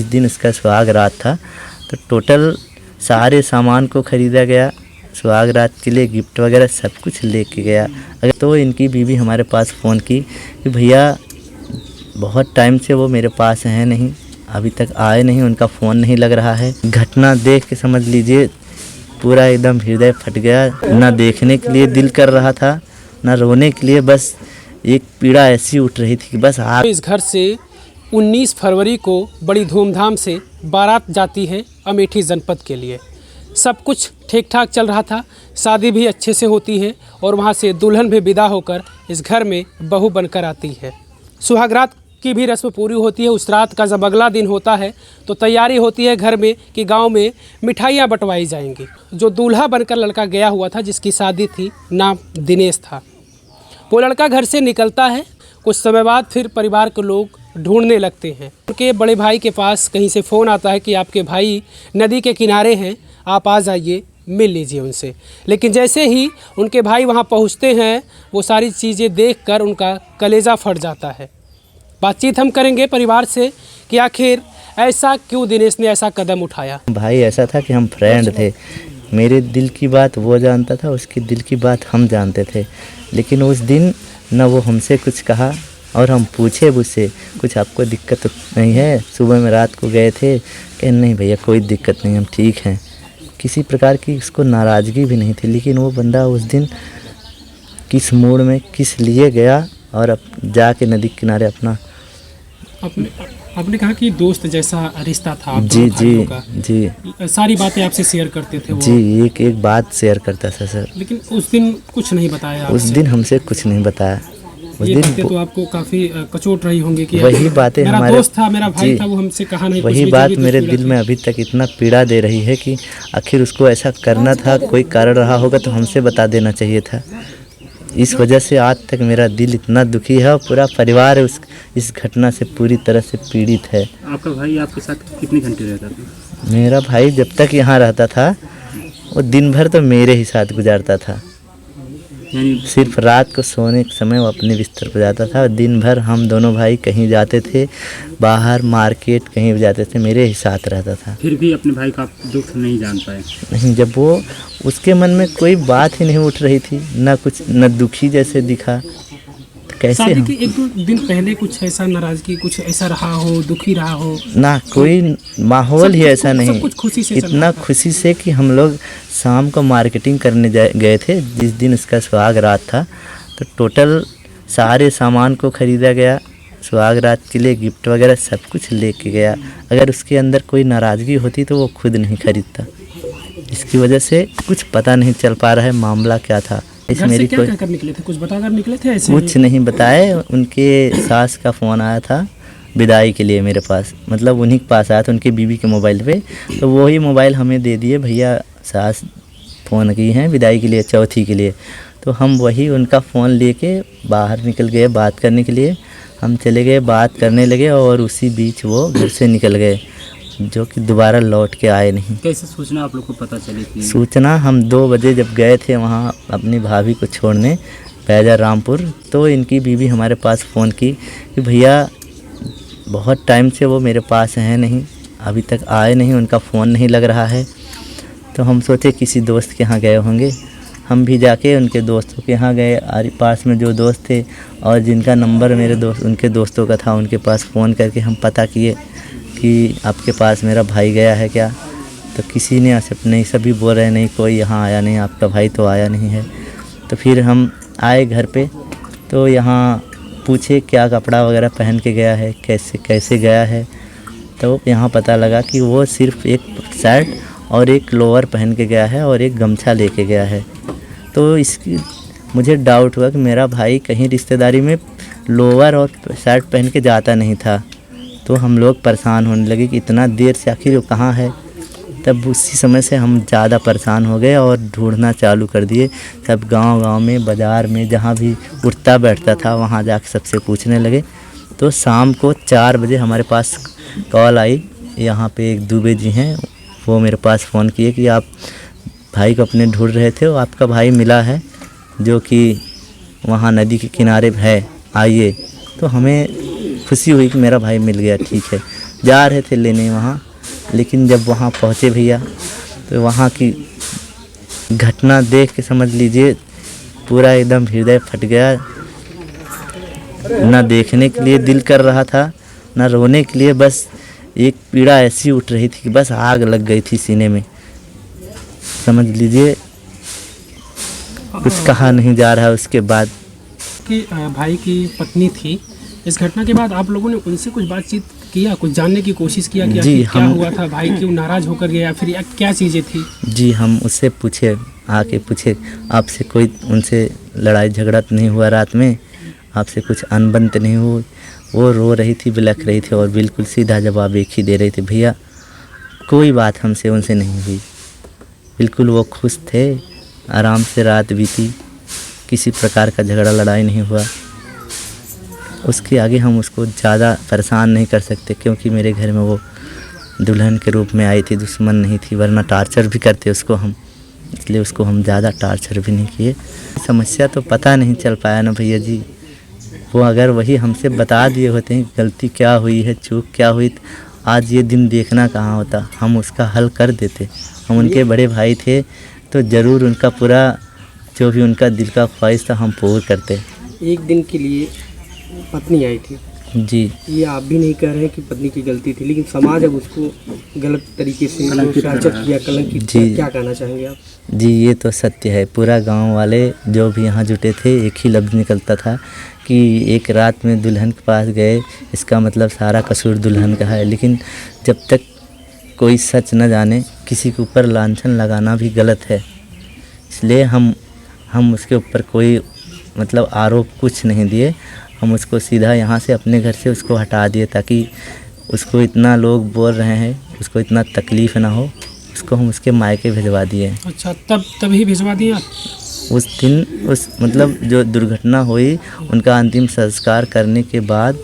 जिस दिन उसका सुहाग रात था। तो टोटल सारे सामान को ख़रीदा गया, सुहाग रात के लिए गिफ्ट वगैरह सब कुछ लेके गया। अगर तो इनकी बीवी हमारे पास फ़ोन की कि भैया बहुत टाइम से वो मेरे पास हैं नहीं, अभी तक आए नहीं, उनका फ़ोन नहीं लग रहा है। घटना देख के समझ लीजिए पूरा एकदम हृदय फट गया। ना देखने के लिए दिल कर रहा था, ना रोने के लिए, बस एक पीड़ा ऐसी उठ रही थी कि बस आप। इस घर से 19 फरवरी को बड़ी धूमधाम से बारात जाती है अमेठी जनपद के लिए। सब कुछ ठीक ठाक चल रहा था, शादी भी अच्छे से होती है और वहाँ से दुल्हन भी विदा होकर इस घर में बहू बनकर आती है। सुहागरात की भी रस्म पूरी होती है। उस रात का जब अगला दिन होता है तो तैयारी होती है घर में कि गांव में मिठाइयाँ बंटवाई जाएंगी। जो दूल्हा बनकर लड़का गया हुआ था, जिसकी शादी थी, नाम दिनेश था, वो लड़का घर से निकलता है। कुछ समय बाद फिर परिवार के लोग ढूंढने लगते हैं। उनके बड़े भाई के पास कहीं से फ़ोन आता है कि आपके भाई नदी के किनारे हैं, आप आ जाइए, मिल लीजिए उनसे। लेकिन जैसे ही उनके भाई वहाँ पहुँचते हैं, वो सारी चीज़ें देखकर उनका कलेजा फट जाता है। बातचीत हम करेंगे परिवार से कि आखिर ऐसा क्यों दिनेश ने ऐसा कदम उठाया। भाई ऐसा था कि हम फ्रेंड थे, मेरे दिल की बात वो जानता था, उसके दिल की बात हम जानते थे। लेकिन उस दिन न वो हमसे कुछ कहा और हम पूछे उससे कुछ आपको दिक्कत तो नहीं है। सुबह में रात को गए थे, कहे नहीं भैया कोई दिक्कत नहीं, हम ठीक हैं। किसी प्रकार की उसको नाराज़गी भी नहीं थी। लेकिन वो बंदा उस दिन किस मूड में किस लिए गया और अब जाके नदी किनारे अपना आपने कहा कि दोस्त जैसा रिश्ता था आप जी जी का। जी सारी बातें आपसे शेयर करते थे वो। जी, एक एक बात शेयर करता था सर। लेकिन उस दिन कुछ नहीं बताया उस दिन हमसे कुछ नहीं बताया। उस ये दिन बातें तो आपको काफ़ी कचोट रही होंगी कि वही बातें मेरा हमारे दोस्त था, मेरा भाई था, वो हमसे कहा नहीं। वही बात मेरे दिल में अभी तक इतना पीड़ा दे रही है कि आखिर उसको ऐसा करना था, कोई कारण रहा होगा तो हमसे बता देना चाहिए था। इस वजह से आज तक मेरा दिल इतना दुखी है और पूरा परिवार इस घटना से पूरी तरह से पीड़ित है। आपका भाई आपके साथ कितने घंटे रहता था? मेरा भाई जब तक यहाँ रहता था वो दिन भर तो मेरे ही साथ गुजारता था। यानी सिर्फ रात को सोने के समय वो अपने बिस्तर पर जाता था और दिन भर हम दोनों भाई कहीं जाते थे, बाहर मार्केट कहीं भी जाते थे, मेरे ही साथ रहता था। फिर भी अपने भाई का दुख नहीं जान पाए? नहीं, जब वो उसके मन में कोई बात ही नहीं उठ रही थी, ना कुछ, न दुखी जैसे दिखा, तो कैसे शादी हम। के एक दो दिन पहले कुछ ऐसा नाराजगी, कुछ ऐसा रहा हो, दुखी रहा हो? ना, कोई माहौल ही ऐसा नहीं। सब कुछ खुशी से इतना खुशी से कि हम लोग शाम को मार्केटिंग करने गए थे जिस दिन उसका सुहाग रात था। तो टोटल सारे सामान को ख़रीदा गया, सुहाग रात के लिए गिफ्ट वगैरह सब कुछ लेके गया। अगर उसके अंदर कोई नाराज़गी होती तो वो खुद नहीं खरीदता। इसकी वजह से कुछ पता नहीं चल पा रहा है मामला क्या था। मेरी क्या कहकर निकले थे? कुछ बताकर निकले थे ऐसे? कुछ नहीं बताए। उनके सास का फ़ोन आया था विदाई के लिए मेरे पास, मतलब उन्हीं के पास आया था उनके बीवी के मोबाइल पे। तो वही मोबाइल हमें दे दिए, भैया सास फ़ोन की हैं विदाई के लिए, चौथी के लिए। तो हम वही उनका फ़ोन लेके बाहर निकल गए बात करने के लिए। हम चले गए, बात करने लगे और उसी बीच वो घर से निकल गए, जो कि दोबारा लौट के आए नहीं। कैसे सूचना आप लोग को पता चली थी? सूचना हम 2 बजे जब गए थे वहाँ अपनी भाभी को छोड़ने बैजा रामपुर, तो इनकी बीवी हमारे पास फ़ोन की कि भैया बहुत टाइम से वो मेरे पास हैं नहीं, अभी तक आए नहीं, उनका फ़ोन नहीं लग रहा है। तो हम सोचे किसी दोस्त के यहाँ गए होंगे। हम भी जाके उनके दोस्तों के यहाँ गए, पास में जो दोस्त थे और जिनका नंबर मेरे दोस्त उनके दोस्तों का था, उनके पास फ़ोन करके हम पता किए कि आपके पास मेरा भाई गया है क्या। तो किसी ने नहीं, सभी बोल रहे नहीं, कोई यहाँ आया नहीं, आपका भाई तो आया नहीं है। तो फिर हम आए घर पे, तो यहाँ पूछे क्या कपड़ा वगैरह पहन के गया है, कैसे गया है। तो यहाँ पता लगा कि वो सिर्फ एक शर्ट और एक लोअर पहन के गया है और एक गमछा लेके गया है। तो इसकी मुझे डाउट हुआ कि मेरा भाई कहीं रिश्तेदारी में लोअर और शर्ट पहन के जाता नहीं था। तो हम लोग परेशान होने लगे कि इतना देर से आखिर वो कहाँ है। तब उसी समय से हम ज़्यादा परेशान हो गए और ढूंढना चालू कर दिए। सब गांव में, बाज़ार में, जहाँ भी उठता बैठता था वहाँ जाकर सबसे पूछने लगे। तो शाम को 4 बजे हमारे पास कॉल आई, यहाँ पे एक दुबे जी हैं, वो मेरे पास फ़ोन किए कि आप भाई को अपने ढूंढ रहे थे, वो आपका भाई मिला है जो कि वहाँ नदी के किनारे है, आइए। तो हमें खुशी हुई कि मेरा भाई मिल गया, ठीक है। जा रहे थे लेने वहाँ, लेकिन जब वहाँ पहुँचे भैया तो वहाँ की घटना देख के समझ लीजिए पूरा एकदम हृदय फट गया। ना देखने के लिए दिल कर रहा था, ना रोने के लिए, बस एक पीड़ा ऐसी उठ रही थी कि बस आग लग गई थी सीने में। समझ लीजिए कुछ कहा नहीं जा रहा। उसके बाद कि भाई की पत्नी थी, इस घटना के बाद आप लोगों ने उनसे कुछ बातचीत किया, कुछ जानने की कोशिश किया कि जी, आखिर क्या हम- हुआ था, भाई क्यों नाराज़ होकर गया, फिर क्या चीज़ें थी? जी हम उससे पूछे, आके पूछे आपसे कोई उनसे लड़ाई झगड़ा तो नहीं हुआ रात में, आपसे कुछ अनबन तो नहीं हुई? वो रो रही थी, बिलख रही थी और बिल्कुल सीधा जवाब एक ही दे रही थी, भैया कोई बात हमसे उनसे नहीं हुई। बिल्कुल वो खुश थे, आराम से रात बीती, किसी प्रकार का झगड़ा लड़ाई नहीं हुआ। उसके आगे हम उसको ज़्यादा परेशान नहीं कर सकते, क्योंकि मेरे घर में वो दुल्हन के रूप में आई थी, दुश्मन नहीं थी, वरना टार्चर भी करते उसको हम, इसलिए उसको हम ज़्यादा टार्चर भी नहीं किए। समस्या तो पता नहीं चल पाया ना भैया जी। वो अगर वही हमसे बता दिए होते हैं गलती क्या हुई है, चूक क्या हुई, तो आज ये दिन देखना कहाँ होता, हम उसका हल कर देते। हम उनके बड़े भाई थे तो ज़रूर उनका पूरा जो भी उनका दिल का ख्वाहिश था हम पूरा करते। एक दिन के लिए पत्नी आई थी, जी ये आप भी नहीं कह रहे हैं कि पत्नी की गलती थी, लेकिन समाज अब उसको गलत तरीके से टार्चर किया, कलंकित किया, जी। क्या कहना चाहेंगे आप? जी ये तो सत्य है। पूरा गांव वाले जो भी यहाँ जुटे थे एक ही लफ्ज़ निकलता था कि एक रात में दुल्हन के पास गए, इसका मतलब सारा कसूर दुल्हन का है। लेकिन जब तक कोई सच न जाने किसी के ऊपर लांछन लगाना भी गलत है, इसलिए हम उसके ऊपर कोई मतलब आरोप कुछ नहीं दिए। हम उसको सीधा यहाँ से अपने घर से उसको हटा दिए, ताकि उसको इतना लोग बोल रहे हैं, उसको इतना तकलीफ़ ना हो, उसको हम उसके मायके भिजवा दिए। अच्छा, तभी भिजवा दिया? उस दिन उस मतलब जो दुर्घटना हुई उनका अंतिम संस्कार करने के बाद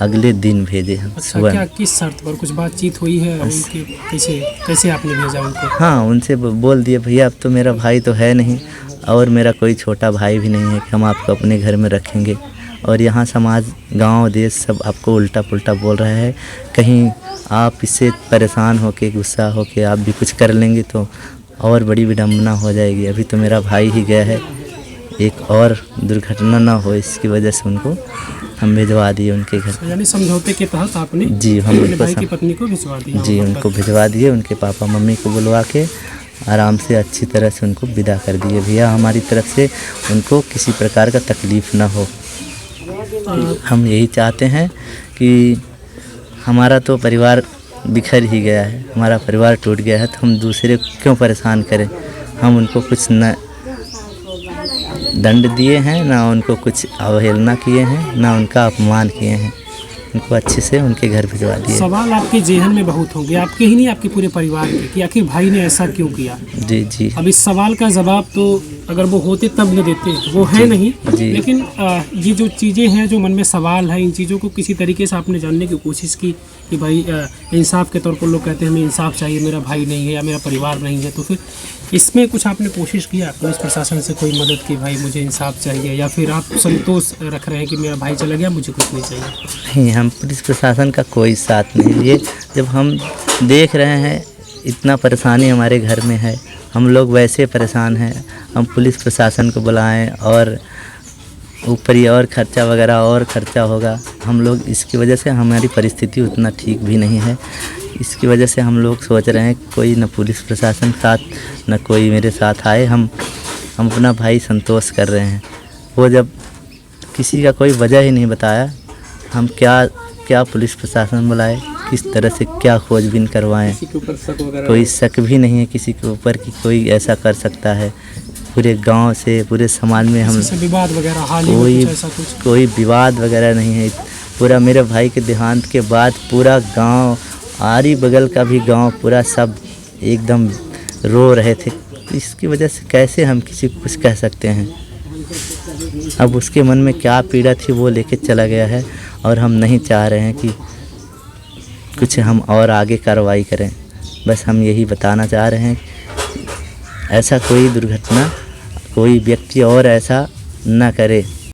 अगले दिन भेजे हम अच्छा, सुबह। क्या किस शर्त पर कुछ बातचीत हुई है उनकी? कैसे आपने भेजा उनको? हाँ उनसे बोल दिए भैया अब तो मेरा भाई तो है नहीं और मेरा कोई छोटा भाई भी नहीं है कि हम आपको अपने घर में रखेंगे, और यहाँ समाज गांव देश सब आपको उल्टा पुल्टा बोल रहा है। कहीं आप इससे परेशान होके गुस्सा होके आप भी कुछ कर लेंगे तो और बड़ी विडम्बना हो जाएगी। अभी तो मेरा भाई ही गया है, एक और दुर्घटना ना हो इसकी वजह से उनको हम भिजवा दिए उनके घर। यानी समझौते के तहत आपने जी हम अपने उनको भाई की पत्नी को भिजवा दिया? जी उनको भिजवा दिए, उनके पापा मम्मी को बुलवा के आराम से अच्छी तरह से उनको विदा कर दिए। भैया हमारी तरफ से उनको किसी प्रकार का तकलीफ़ ना हो। हम यही चाहते हैं कि हमारा तो परिवार बिखर ही गया है, हमारा परिवार टूट गया है, तो हम दूसरे को क्यों परेशान करें। हम उनको कुछ न दंड दिए हैं, ना उनको कुछ अवहेलना किए हैं, ना उनका अपमान किए हैं। उनको अच्छे से उनके घर भिजवा दिए। सवाल आपके जेहन में बहुत होंगे, आपके ही नहीं आपके पूरे परिवार के, कि आखिर भाई ने ऐसा क्यों किया। जी जी अब इस सवाल का जवाब तो अगर वो होते तब न देते, वो है नहीं। जी। लेकिन ये जो चीज़ें हैं जो मन में सवाल है, इन चीज़ों को किसी तरीके से आपने जानने की कोशिश की कि भाई इंसाफ के तौर पर लोग कहते हैं हमें इंसाफ चाहिए, मेरा भाई नहीं है या मेरा परिवार नहीं है, तो फिर इसमें कुछ आपने कोशिश किया पुलिस प्रशासन से कोई मदद की, भाई मुझे इंसाफ चाहिए, या फिर आप संतोष रख रहे हैं कि मेरा भाई चला गया मुझे कुछ नहीं चाहिए? नहीं, हम पुलिस प्रशासन का कोई साथ नहीं लिए। जब हम देख रहे हैं इतना परेशानी हमारे घर में है, हम लोग वैसे परेशान हैं, हम पुलिस प्रशासन को बुलाएं और ऊपर ही और ख़र्चा वगैरह और ख़र्चा होगा। हम लोग इसकी वजह से हमारी परिस्थिति उतना ठीक भी नहीं है, इसकी वजह से हम लोग सोच रहे हैं कोई न पुलिस प्रशासन साथ न कोई मेरे साथ आए। हम अपना भाई संतोष कर रहे हैं। वो जब किसी का कोई वजह ही नहीं बताया, हम क्या पुलिस प्रशासन बुलाए, किस तरह से क्या खोजबीन करवाएं। किसी के ऊपर शक वगैरह? कोई शक भी नहीं है किसी के ऊपर कि कोई ऐसा कर सकता है। पूरे गांव से पूरे समाज में हम किसी से विवाद वगैरह हाल ही में कोई कुछ ऐसा कुछ? कोई विवाद वगैरह नहीं है। पूरा मेरे भाई के देहांत के बाद पूरा गांव, आरी बगल का भी गांव पूरा सब एकदम रो रहे थे। इसकी वजह से कैसे हम किसी को कुछ कह सकते हैं। अब उसके मन में क्या पीड़ा थी वो लेके चला गया है, और हम नहीं चाह रहे हैं कि कुछ हम और आगे कार्रवाई करें। बस हम यही बताना चाह रहे हैं ऐसा कोई दुर्घटना कोई व्यक्ति और ऐसा न करे।